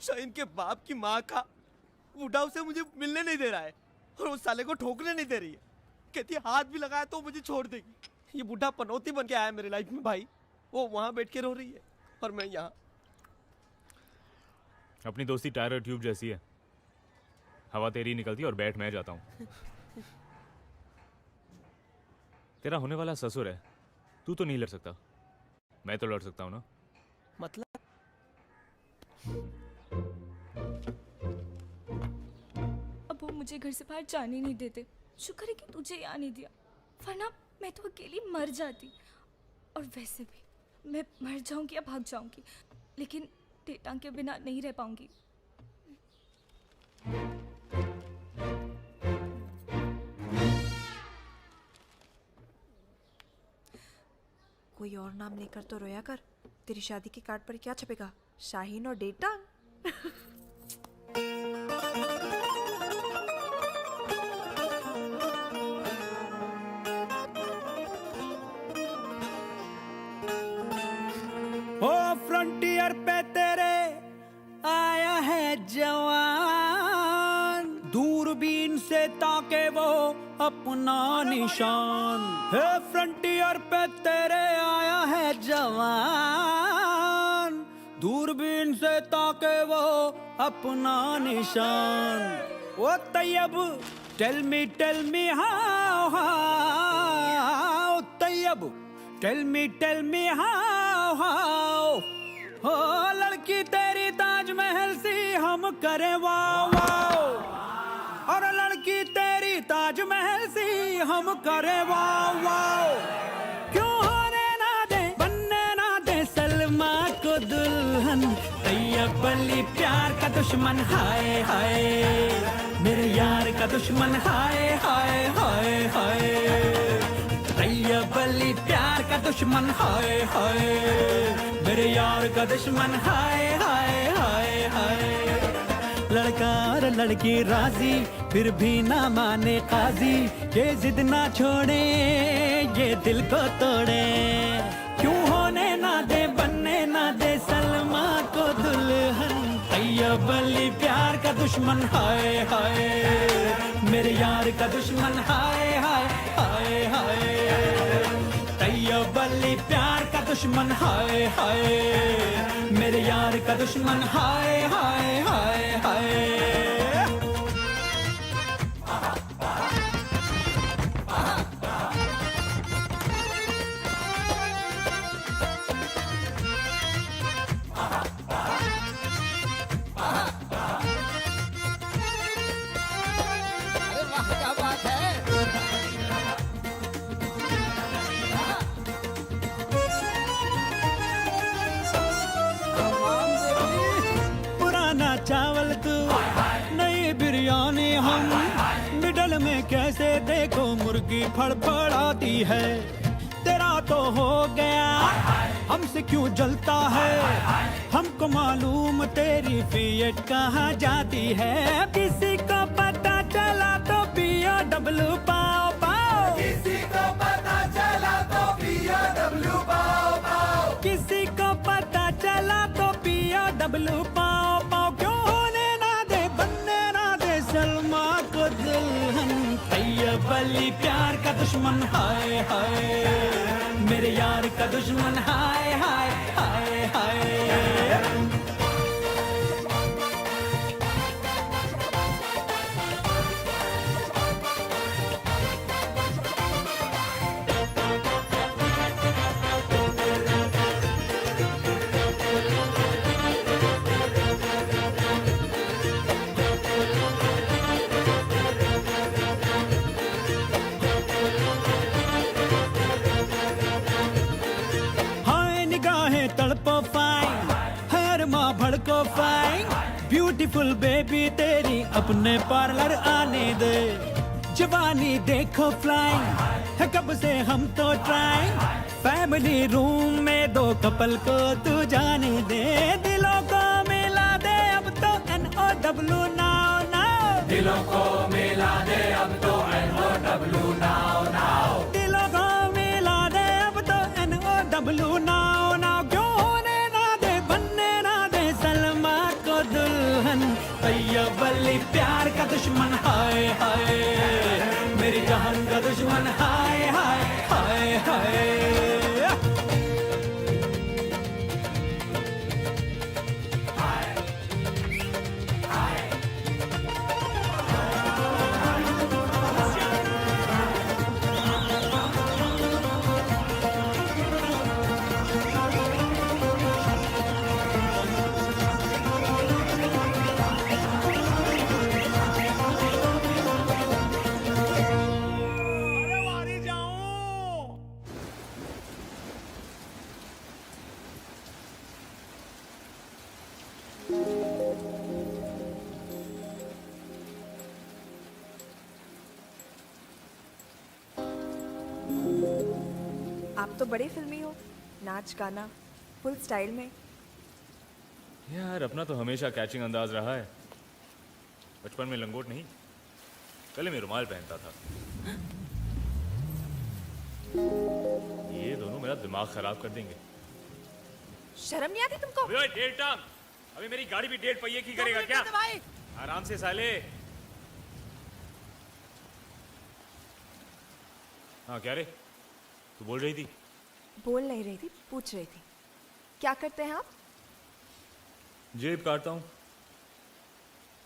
D: शाहीन के बाप की माँ का बूढ़ा उसे मुझे मिलने नहीं दे रहा है और उस साले को ठोकने नहीं दे रही है। कहती है हाथ भी लगाया तो मुझे छोड़ देगी। ये बूढ़ा पनौती बन के आया मेरे लाइफ में भाई। वो वहां बैठ के रो रही है और मैं यहाँ।
R: अपनी दोस्ती टायर और ट्यूब जैसी है, हवा तेरी निकलती है और बैठ मैं जाता हूँ। तेरा होने वाला ससुर है, तू तो नहीं लड़ सकता, मैं तो लड़ सकता हूँ ना।
D: मतलब
G: अब वो मुझे घर से बाहर जाने नहीं देते। शुक्र है कि तुझे यहाँ नहीं दिया, वरना मैं तो अकेली मर जाती। और वैसे भी मैं मर जाऊंगी या भाग जाऊंगी, लेकिन टेटांग के बिना नहीं रह पाऊंगी।
A: कोई और नाम लेकर तो रोया कर। तेरी शादी के कार्ड पर क्या छपेगा? शाहीन और डेटा।
I: ओ फ्रंटियर पे तेरे आया है जवान, दूरबीन से ताके वो अपना निशान। है फ्रंटियर पे तेरे आया है जवान, दूरबीन से ताके वो अपना निशान। ओ Tayyab tell me how how, Tayyab tell me how. हो लड़की तेरी ताजमहल सी हम करे वाओ वाओ, और लड़की तेरी ताजमहल सी हम करे वाओ वाओ। क्यों होने ना दे, बनने ना दे सलमा को दुल्हन। तैयब अली प्यार का तो दुश्मन हाय हाय, मेरे यार का दुश्मन हाय हाय हाय हाय, तैयब अली प्यार का दुश्मन हाय हाय, मेरे यार का दुश्मन हाय हाय हाय हाय। लड़का और लड़की राजी फिर भी ना माने काजी, ये जिद ना छोड़े ये दिल को तोड़े, क्यों होने ना दे बनने ना दे सलमा को दुल्हन, तैयब अली प्यार का दुश्मन हाय हाय, मेरे यार का दुश्मन हाय हाय हाय हाय, तैयब अली प्यार का दुश्मन हाय हाय, मेरे यार का दुश्मन हाय हाय हाय हाय।
U: अरे वाह क्या बात है।
I: पुराना चावल तू नई बिरयानी हम, मिडल में कैसे देखो मुर्गी फड़फड़ाती है, तेरा तो हो गया हमसे क्यों जलता है, हमको मालूम तेरी फीएट कहाँ जाती है, किसी को पता चला तो BMW पाओ पाओ, किसी को पता चला तो BMW पाओ पाओ, किसी को पता चला तो BMW पाओ पाओ, क्यों होने ना दे बनने ना दे सलमा को दुल्हन, तैयब अली प्यार का दुश्मन हाय हाय, मेरे यार का दुश्मन हाय हाय हाय हाय। हाय निगाहें तड़पो फाइन, हर माँ भड़को फाइन, ब्यूटीफुल बेबी तेरी अपने पार्लर आने दे, जवानी देखो फ्लाइंग है कब से हम तो ट्राइंग, फैमिली रूम में दो कपल को तू जाने दे, दिलों को मिला दे अब तो NOW नाउ नाउ, दिलों को मिला दे अब तो NOW नाउ नाउ, दिलों को मिला दे अब तो NOW नाउ नाउ, क्यों होने ना दे बनने ना दे सलमा को दुल्हन, तैयब अली प्यार का दुश्मन हाय हाय, मेरी जान का दुश्मन हाय हाय हाय हाय।
A: आप तो बड़े फिल्मी हो, नाच गाना फुल स्टाइल में।
R: यार अपना तो हमेशा कैचिंग अंदाज रहा है, बचपन में लंगोट नहीं, गले में रुमाल पहनता था। ये दोनों मेरा दिमाग खराब कर देंगे।
A: शर्म नहीं आती तुमको?
R: ओए डेढ़ टांग, अभी मेरी गाड़ी भी डेढ़ पहिए की करेगा क्या? आराम से साले। हाँ क्या रे, तू बोल रही थी?
A: बोल नहीं रही थी, पूछ रही थी। क्या करते हैं आप?
R: जेब काटता हूँ,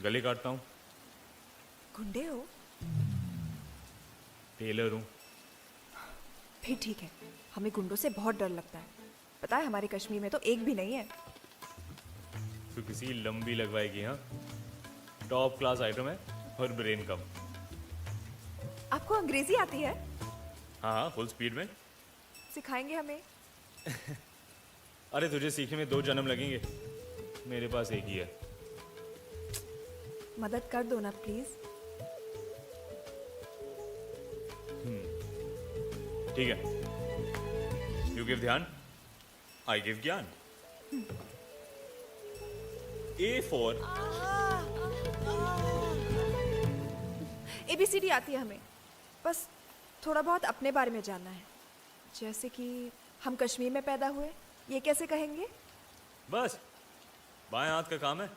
R: गले काटता हूँ।
A: गुंडे हो?
R: टेलर हूँ।
A: फिर ठीक है, हमें गुंडों से बहुत डर लगता है। पता है हमारे कश्मीर में तो एक भी नहीं है।
R: तो किसी लंबी लगवाएगी? हाँ, टॉप क्लास आइटम है और ब्रेन कम।
A: आपको अंग्रेजी आती है?
R: हाँ, फुल स्पीड में।
A: सिखाएंगे हमें?
R: अरे तुझे सीखने में 2 जन्म लगेंगे, मेरे पास एक ही है।
A: मदद कर दो ना प्लीज।
R: ठीक है, यू गिव ध्यान, आई गिव ज्ञान। A for
A: ABCD आती है हमें, बस थोड़ा बहुत अपने बारे में जानना है। जैसे कि हम कश्मीर में पैदा हुए, ये कैसे कहेंगे?
R: बस बाएं हाथ का काम है,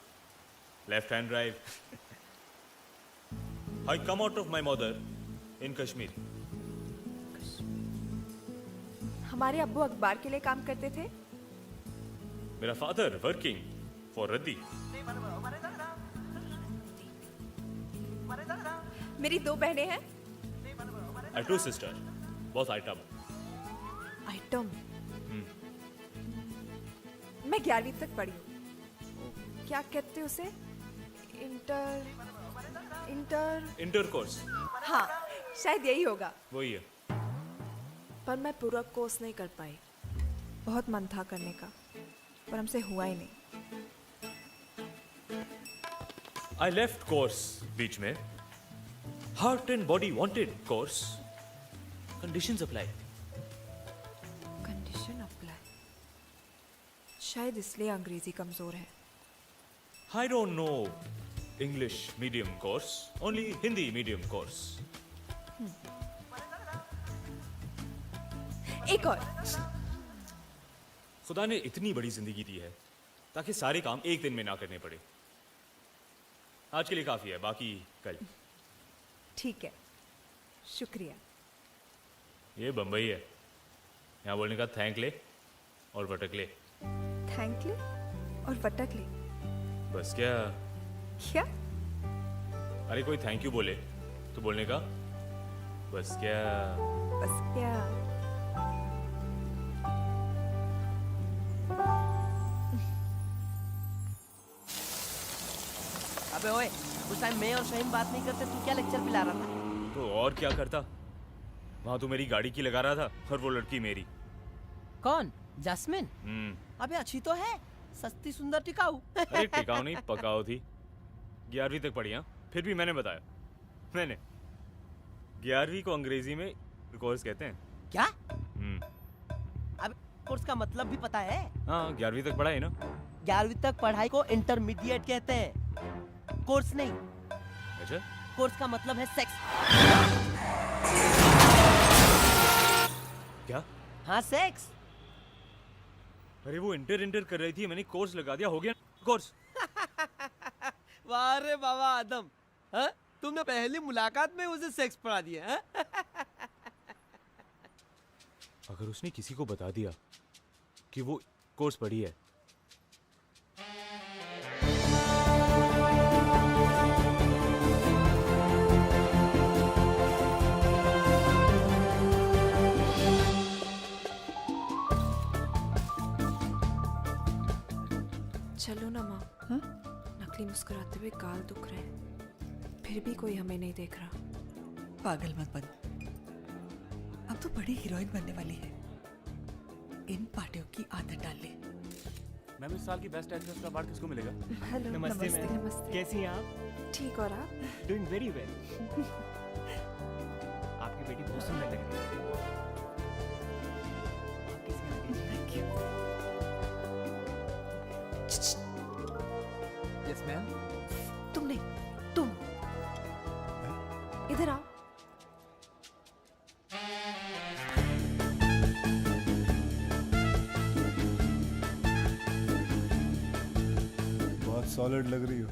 R: left hand drive. I come out of my mother in Kashmir.
A: हमारे अब्बू अखबार के लिए काम करते थे।
R: मेरा फादर वर्किंग फॉर रद्दी।
A: मेरी 2 बहनें हैं।
R: आई 2 सिस्टर, बहुत आइटम।
A: आइटम? मैं 11वीं तक पढ़ी हूँ। क्या कहते हैं उसे? Inter
R: course.
A: हाँ, शायद यही होगा।
R: वही है।
A: पर मैं पूरा कोर्स नहीं कर पाई। बहुत मन था करने का, पर हमसे हुआ ही नहीं।
R: आई लेफ्ट कोर्स बीच में। Heart and body wanted course, conditions apply.
A: Condition apply? शायद इसलिए अंग्रेजी कमजोर है।
R: I don't know English medium course, only Hindi medium course.
A: एक और।
R: खुदा ने इतनी बड़ी जिंदगी दी है ताकि सारे काम एक दिन में ना करने पड़े। आज के लिए काफी है, बाकी कल।
A: ठीक है, शुक्रिया।
R: ये बंबई है, यहाँ बोलने का थैंक ले और वटक ले।
A: थैंक ले और वटक ले?
R: बस क्या?
A: क्या?
R: अरे कोई थैंक यू बोले तो बोलने का बस क्या?
A: बस क्या?
D: अबे ओए, उस टाइम मैं और शाहीन बात नहीं करते, तू क्या लेक्चर पिला रहा था?
R: तो और क्या करता? वहां तो मेरी गाड़ी की लगा रहा था और वो लड़की मेरी।
D: कौन? जैस्मिन? अबे अच्छी तो है, सस्ती सुंदर टिकाऊ।
R: अरे टिकाऊ नहीं, पकाऊ थी। 11वीं तक पढ़ी। हाँ, फिर भी मैंने बताया। मैंने 11वीं को अंग्रेजी में कोर्स कहते हैं।
D: क्या? अब कोर्स का मतलब भी पता है?
R: हाँ, 11वीं तक पढ़ा है ना।
D: 11वीं तक पढ़ाई को इंटरमीडिएट कहते हैं, कोर्स नहीं।
R: अच्छा,
D: कोर्स का मतलब है सेक्स।
R: क्या?
D: हाँ, सेक्स।
R: अरे वो इंटर कर रही थी, मैंने कोर्स लगा दिया, हो गया कोर्स।
D: वाह रे बाबा आदम, हाँ? तुमने पहली मुलाकात में उसे सेक्स पढ़ा दिया, हाँ?
R: अगर उसने किसी को बता दिया कि वो कोर्स पढ़ी है,
A: चलो ना माँ। नकली मुस्कुराते हुए गाल दुख रहे हैं, फिर भी कोई हमें नहीं देख रहा।
F: पागल मत बन, अब तो बड़ी हीरोइन बनने वाली है। इन पार्टियों की आदत डाल ले।
R: मैम, इस साल की बेस्ट एक्ट्रेस का अवार्ड किसको मिलेगा?
A: हेलो,
C: नमस्ते मैम।
A: नमस्ते।
C: कैसी हैं आप?
A: ठीक, और आप?
C: Doing very well. आपकी बेटी बहुत सुंदर लग रही है। आप किसी में लगी?
F: Thank you.
D: Yes ma'am.
A: तुम नहीं, तुम इधर आओ।
E: बहुत सॉलिड लग रही हो।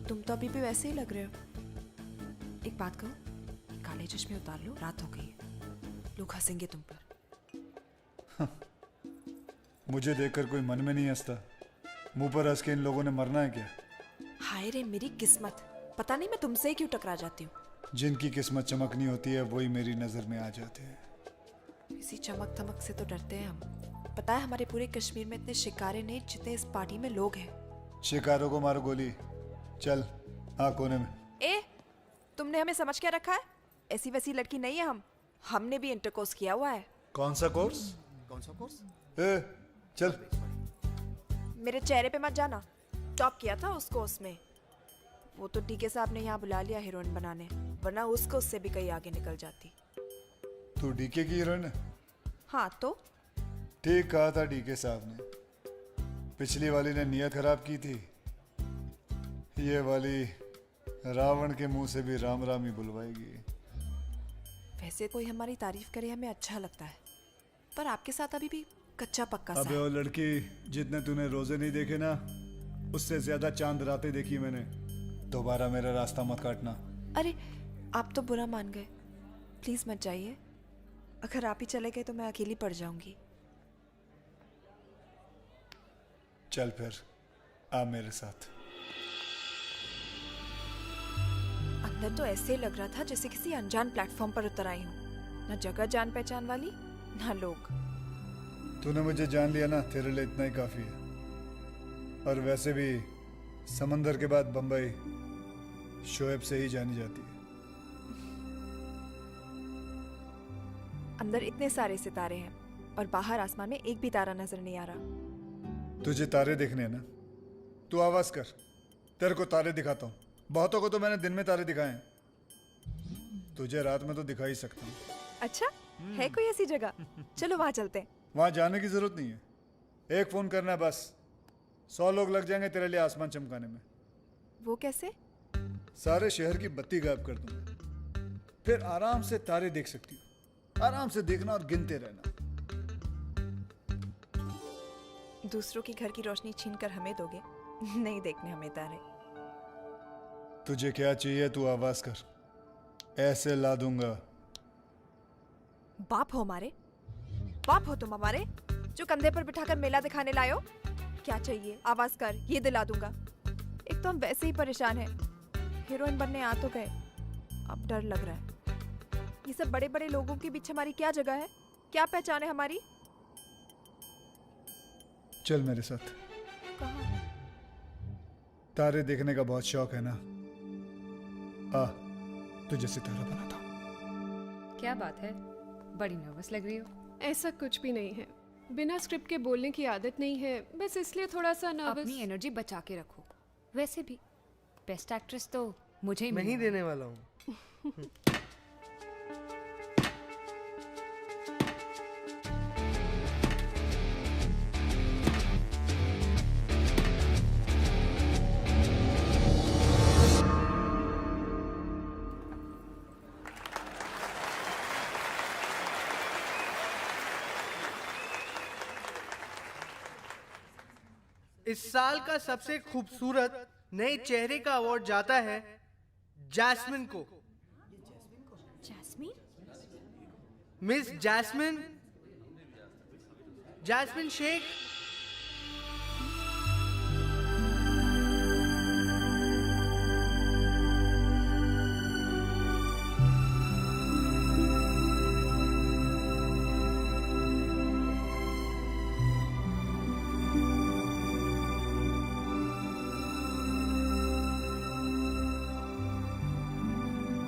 A: तुम तो अभी भी वैसे ही लग रहे हो। एक बात कहो, काले चश्मे उतार लो, रात हो गई है, लोग हंसेंगे तुम पर।
E: मुझे देखकर कोई मन में नहीं हंसता। मुंह पर हंस के इन लोगों ने मरना है क्या?
A: हाय रे मेरी किस्मत, पता नहीं मैं तुमसे ही क्यों टकरा जाती हूँ।
E: जिनकी किस्मत चमकनी होती है वही मेरी नजर में आ जाते हैं।
A: इसी चमक धमक से तो डरते हैं हम। पता है हमारे पूरे कश्मीर में इतने शिकारे नहीं जितने इस पार्टी में लोग हैं।
E: शिकारों को मारो गोली। चल, हाँ, कोने में।
A: ए, तुमने हमें समझ क्या रखा है? ऐसी वैसी लड़की नहीं है हम। हमने भी इंटरकोर्स किया हुआ है।
E: कौन सा कोर्स?
O: कौन सा कोर्स?
E: ए, चल।
A: मेरे चेहरे पे मत जाना, टॉप किया था उस कोर्स में। वो तो डीके साहब ने यहाँ बुला लिया हीरोइन बनाने, वरना उसको उससे भी कहीं आगे निकल जाती।
E: तू डीके की हीरोइन है?
A: हाँ तो
E: ठीक कहा था डीके साहब ने। पिछली वाली ने नियत खराब की थी, ये वाली रावण के मुंह से भी राम राम ही बुलवाएगी।
A: वैसे कोई हमारी तारीफ करे हमें अच्छा लगता है, पर आपके साथ अभी भी कच्चा पक्का सा
E: अबे
A: है।
E: वो लड़की, जितने तूने रोजे नहीं देखे ना, उससे ज्यादा चांद रातें देखी मैंने। दोबारा मेरा रास्ता मत काटना।
A: अरे आप तो बुरा मान गए, प्लीज मत जाइए। अगर आप ही चले गए तो मैं अकेली पड़ जाऊंगी।
E: चल फिर आ मेरे साथ।
A: अंदर तो ऐसे लग रहा था जैसे किसी अनजान प्लेटफॉर्म पर उतर आई हूँ। ना जगह जान पहचान वाली, ना लोग।
E: तूने मुझे जान लिया ना, तेरे लिए इतना ही काफी है। और वैसे भी समंदर के बाद बंबई शोएब से ही जानी जाती है।
A: अंदर इतने सारे सितारे हैं और बाहर आसमान में एक भी तारा नजर नहीं आ रहा।
E: तुझे तारे देखने हैं ना, तू आवाज कर, तेरे को तारे दिखाता हूँ। बहुतों को तो मैंने दिन में तारे दिखाए हैं, तुझे रात में तो दिखा ही सकता हूँ।
A: अच्छा है कोई ऐसी जगह? चलो वहां चलते हैं।
E: वहां जाने की जरूरत नहीं है, एक फोन करना है बस। 100 लोग लग जाएंगे तेरे लिए आसमान चमकाने में।
A: वो कैसे?
E: सारे शहर की बत्ती गायब कर दूंगा, फिर आराम से तारे देख सकती हो। आराम से देखना और गिनते रहना।
A: दूसरों की घर की रोशनी छीन कर हमें दोगे? नहीं देखने हमें तारे।
E: तुझे क्या चाहिए तू आवाज कर, ऐसे ला दूंगा।
A: बाप हो हमारे? बाप हो तुम हमारे, जो कंधे पर बिठाकर मेला दिखाने लायो? क्या चाहिए? आवाज कर, ये दिला दूंगा। एक तो हम वैसे ही परेशान हैं, हीरोइन बनने आ तो गए, अब डर लग रहा है। ये सब बड़े बड़े लोगों के बीच हमारी क्या जगह है? क्या पहचान है हमारी?
E: चल मेरे साथ।
A: कहाँ?
E: तारे देखने का बहुत शौक है ना, आ तुझे सितारा बनाता हूँ।
P: क्या बात है, बड़ी नर्वस लग रही हो।
M: ऐसा कुछ भी नहीं है, बिना स्क्रिप्ट के बोलने की आदत नहीं है, बस इसलिए थोड़ा सा नर्वस।
P: अपनी एनर्जी बचा के रखो। वैसे भी बेस्ट एक्ट्रेस तो मुझे ही
D: मैं ही
P: मिलना है।
D: देने वाला हूँ।
N: इस साल का सबसे खूबसूरत नए चेहरे का अवार्ड जाता है जैस्मिन को।
G: Jasmine?
N: Miss Jasmine, Jasmine Sheikh.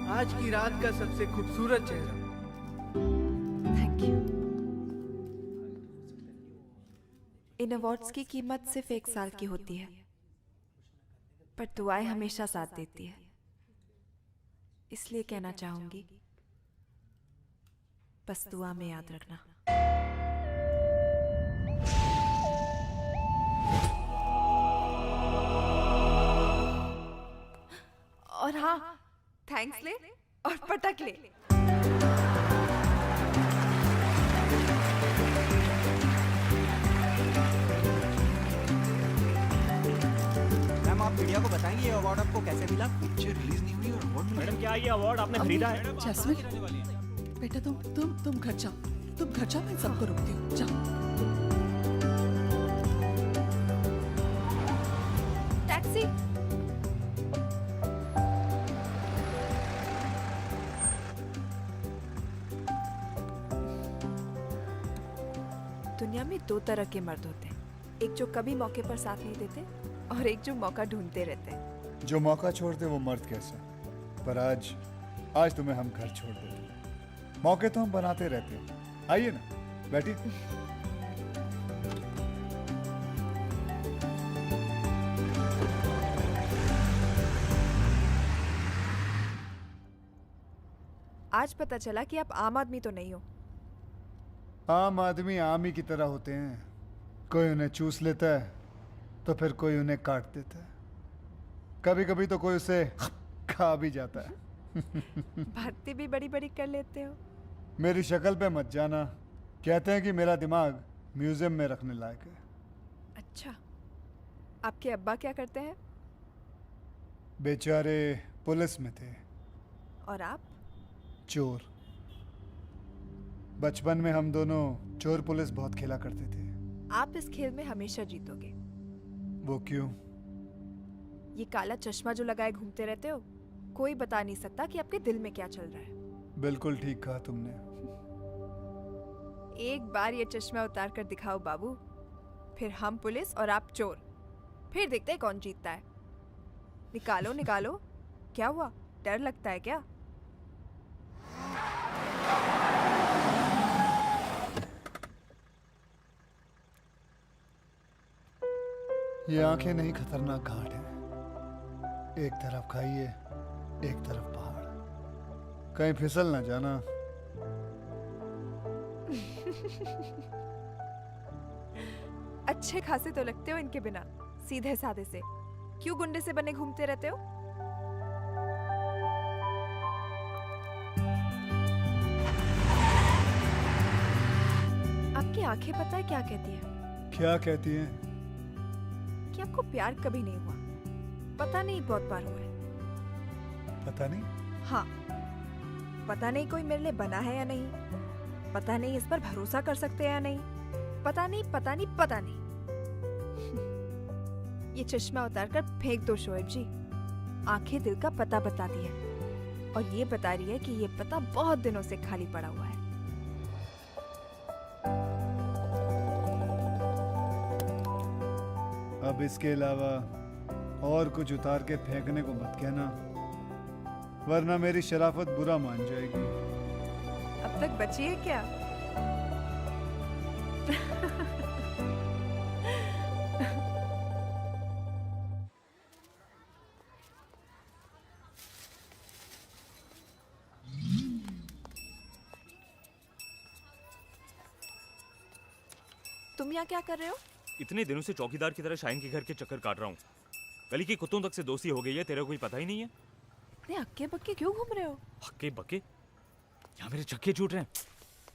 N: आज की रात का सबसे खूबसूरत चेहरा।
A: Thank you. इन अवार्ड्स की कीमत सिर्फ 1 साल की होती है, पर दुआएं हमेशा साथ देती है। इसलिए कहना चाहूंगी, बस दुआ में याद रखना। और हाँ, थैंक्स ले और पटक ले।
H: मैम आप मीडिया को बताएंगे ये अवार्ड आपको कैसे मिला? पिक्चर रिलीज नहीं हुई और अवार्ड मिला।
F: मैडम क्या ये अवार्ड आपने खरीदा है? जैस्मिन बेटा तुम घर जाओ, तुम घर जाओ, मैं सबको रोकती हूँ। जाओ।
A: टैक्सी। दुनिया में 2 तरह के मर्द होते हैं, एक जो कभी मौके पर साथ नहीं देते और एक जो मौका ढूंढते रहते हैं।
E: जो मौका छोड़ते वो मर्द कैसा, पर आज तुम्हें हम घर छोड़ देते हैं। मौके तो हम बनाते रहते हैं। आइए ना, बैठिए।
A: आज पता चला कि आप आम आदमी तो नहीं हो।
E: आम आदमी आम ही की तरह होते हैं, कोई उन्हें चूस लेता है तो फिर कोई उन्हें काट देता है, कभी कभी तो कोई उसे खा भी जाता है।
A: बातें भी बड़ी बड़ी कर लेते हो।
E: मेरी शक्ल पे मत जाना, कहते हैं कि मेरा दिमाग म्यूजियम में रखने लायक है।
A: अच्छा, आपके अब्बा क्या करते हैं?
E: बेचारे पुलिस में थे।
A: और आप?
E: चोर। बचपन में हम दोनों चोर पुलिस बहुत खेला करते थे।
A: आप इस खेल में हमेशा जीतोगे।
E: वो क्यों?
A: ये काला चश्मा जो लगाए घूमते रहते हो, कोई बता नहीं सकता कि आपके दिल में क्या चल रहा है।
E: बिल्कुल ठीक कहा तुमने।
A: एक बार ये चश्मा उतार कर दिखाओ बाबू, फिर हम पुलिस और आप चोर, फिर देखते हैं कौन जीतता है। निकालो निकालो। क्या हुआ, डर लगता है क्या?
E: ये आंखें नहीं खतरनाक घाट है। एक तरफ खाइए, एक तरफ पहाड़, कहीं फिसल ना जाना।
A: अच्छे खासे तो लगते हो इनके बिना, सीधे साधे से। क्यों गुंडे से बने घूमते रहते हो? आपकी आंखें पता है क्या कहती है?
E: क्या कहती हैं?
A: कि आपको प्यार कभी नहीं हुआ। पता नहीं बहुत बार हुआ है।
E: पता नहीं?
A: हाँ, पता नहीं कोई मेरे लिए बना है या नहीं, पता नहीं इस पर भरोसा कर सकते हैं या नहीं, पता नहीं पता नहीं पता नहीं। ये चश्मा उतार कर फेंक दो शोएब जी। आंखें दिल का पता बताती है, और ये बता रही है कि ये पता बहुत दिनों से खाली पड़ा हुआ है।
E: अब इसके अलावा और कुछ उतार के फेंकने को मत कहना, वरना मेरी शराफत बुरा मान जाएगी।
A: अब तक बची है क्या? तुम यहाँ क्या कर रहे हो?
R: इतने दिनों से चौकीदार की तरह शाइन के घर के चक्कर काट रहा हूँ। गली के कुत्तों तक से दोस्ती हो गई है, तेरे को कोई पता ही नहीं है।
A: इतने हक्के बक्के क्यों घूम रहे हो?
R: हक्के बक्के? यहाँ मेरे चक्के छूट रहे हैं।